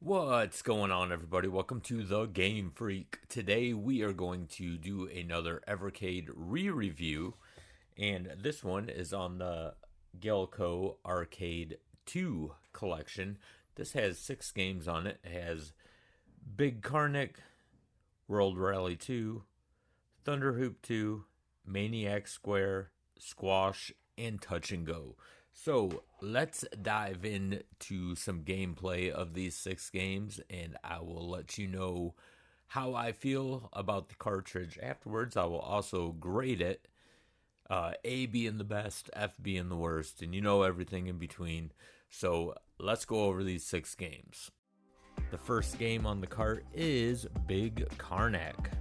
What's going on, everybody? Welcome to the GameFreak. Today we are going to do another Evercade re-review, and this one is on the Gaelco Arcade 2 collection. This has 6 games on it. It has Big Karnak, World Rally 2, Thunder Hoop 2, Maniac Square, Squash, and Touch and Go. So let's dive into some gameplay of these 6 games, and I will let you know how I feel about the cartridge afterwards. I will also grade it, A being the best, F being the worst, and everything in between. So let's go over these 6 games. The first game on the cart is Big Karnak.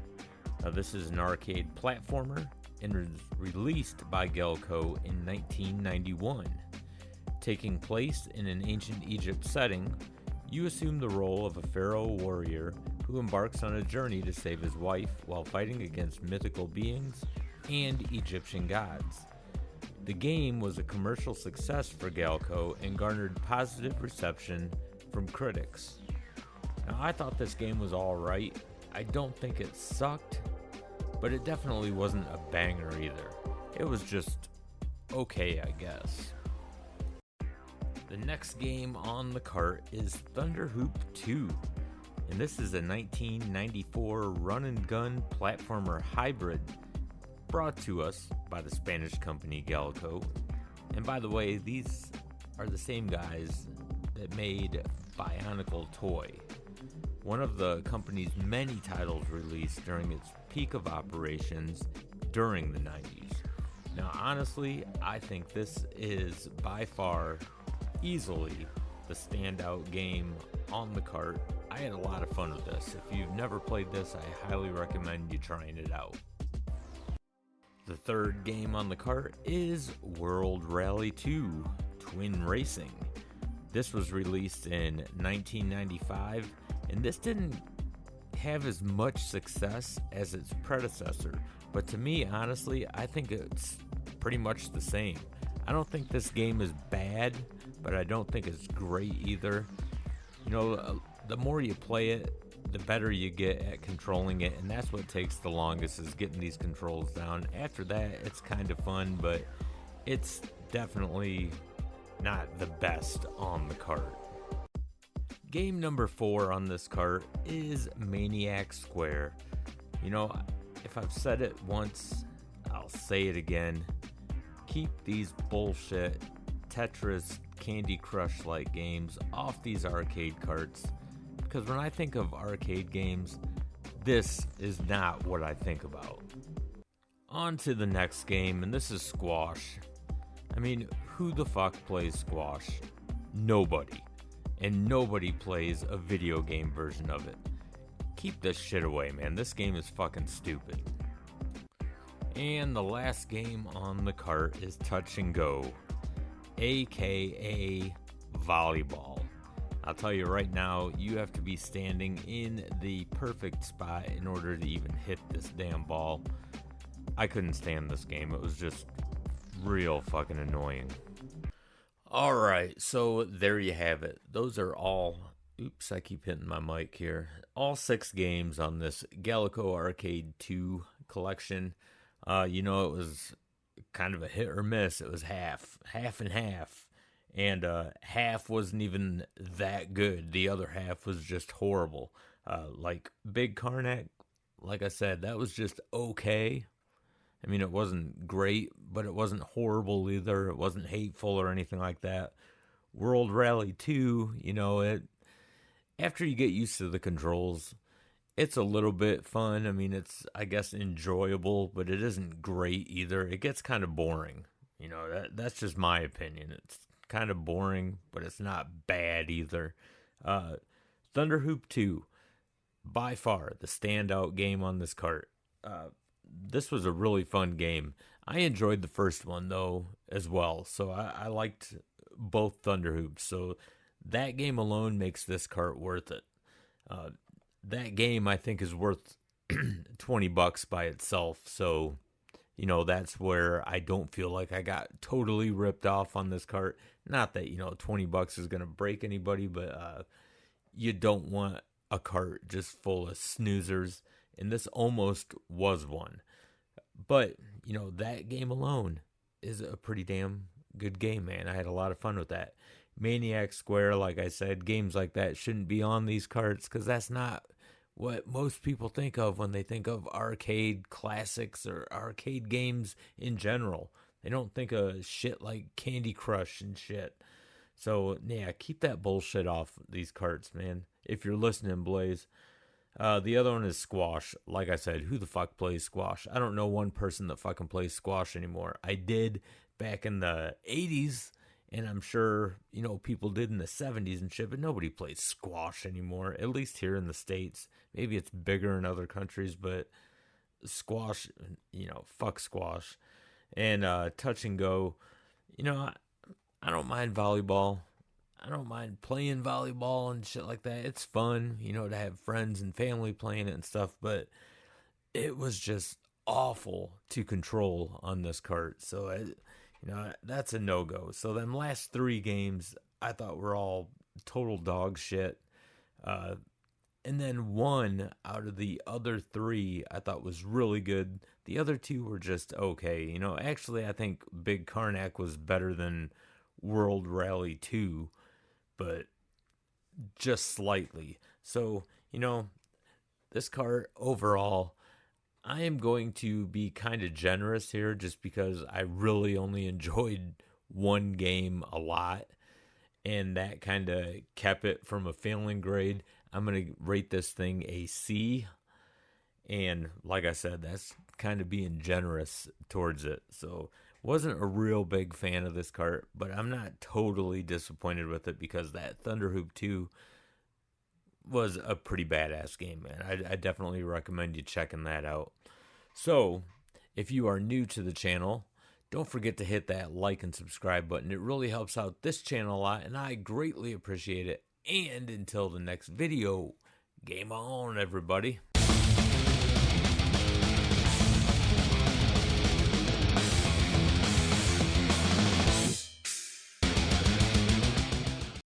Now, this is an arcade platformer and was released by Gaelco in 1991. Taking place in an ancient Egypt setting, you assume the role of a pharaoh warrior who embarks on a journey to save his wife while fighting against mythical beings and Egyptian gods. The game was a commercial success for Gaelco and garnered positive reception from critics. Now, I thought this game was alright. I don't think it sucked, but it definitely wasn't a banger either. It was just okay, I guess. The next game on the cart is Thunder Hoop 2, and this is a 1994 run-and-gun platformer hybrid brought to us by the Spanish company Gaelco. And by the way, these are the same guys that made Bionicle Toy, one of the company's many titles released during its peak of operations during the 90s. Now, honestly, I think this is by far easily the standout game on the cart. I had a lot of fun with this. If you've never played this, I highly recommend you trying it out. The third game on the cart is World Rally 2 Twin Racing. This was released in 1995, and this didn't have as much success as its predecessor, but to me, honestly, I think it's pretty much the same. I don't think this game is bad, but I don't think it's great either. The more you play it, the better you get at controlling it, and that's what takes the longest, is getting these controls down. After that, it's kind of fun, but it's definitely not the best on the cart. Game number 4 on this cart is Maniac Square. If I've said it once, I'll say it again. Keep these bullshit Tetris, Candy Crush-like games off these arcade carts, because when I think of arcade games, this is not what I think about. On to the next game, and this is Squash. I mean, who the fuck plays Squash? Nobody. And nobody plays a video game version of it. Keep this shit away, man. This game is fucking stupid. And the last game on the cart is Touch and Go, aka volleyball. I'll tell you right now, you have to be standing in the perfect spot in order to even hit this damn ball. I couldn't stand this game. It was just real fucking annoying. Alright, so there you have it. Those are all, oops, I keep hitting my mic here. All 6 games on this Gaelco Arcade 2 collection. It was kind of a hit or miss. It was half and half. And half wasn't even that good. The other half was just horrible. Like Big Karnak, like I said, that was just okay. I mean, it wasn't great, but it wasn't horrible either. It wasn't hateful or anything like that. World Rally 2, after you get used to the controls, it's a little bit fun. I mean, it's, I guess, enjoyable, but it isn't great either. It gets kind of boring. That's just my opinion. It's kind of boring, but it's not bad either. Thunder Hoop 2, by far the standout game on this cart. This was a really fun game. I enjoyed the first one, though, as well. So I liked both Thunder Hoops. So that game alone makes this cart worth it. That game, I think, is worth $20 by itself. So, that's where I don't feel like I got totally ripped off on this cart. Not that, $20 is going to break anybody, but you don't want a cart just full of snoozers, and this almost was one. But, that game alone is a pretty damn good game, man. I had a lot of fun with that. Maniac Square, like I said, games like that shouldn't be on these carts because that's not what most people think of when they think of arcade classics or arcade games in general. They don't think of shit like Candy Crush and shit. So, yeah, keep that bullshit off these carts, man. If you're listening, Blaze. The other one is squash. Like I said, who the fuck plays squash? I don't know one person that fucking plays squash anymore. I did back in the 80s, and I'm sure, people did in the 70s and shit, but nobody plays squash anymore, at least here in the States. Maybe it's bigger in other countries, but squash, fuck squash. And touch and go, I don't mind volleyball. I don't mind playing volleyball and shit like that. It's fun, to have friends and family playing it and stuff, but it was just awful to control on this cart. So, that's a no-go. So them last 3 games I thought were all total dog shit. And then 1 out of the other 3 I thought was really good. The other 2 were just okay. Actually I think Big Karnak was better than World Rally 2, but just slightly. So, this cart overall, I am going to be kind of generous here just because I really only enjoyed 1 game a lot, and that kind of kept it from a failing grade. I'm going to rate this thing a C, and like I said, that's kind of being generous towards it. So, wasn't a real big fan of this cart, but I'm not totally disappointed with it because that Thunder Hoop 2 was a pretty badass game, man. I definitely recommend you checking that out. So, if you are new to the channel, don't forget to hit that like and subscribe button. It really helps out this channel a lot, and I greatly appreciate it. And until the next video, game on, everybody.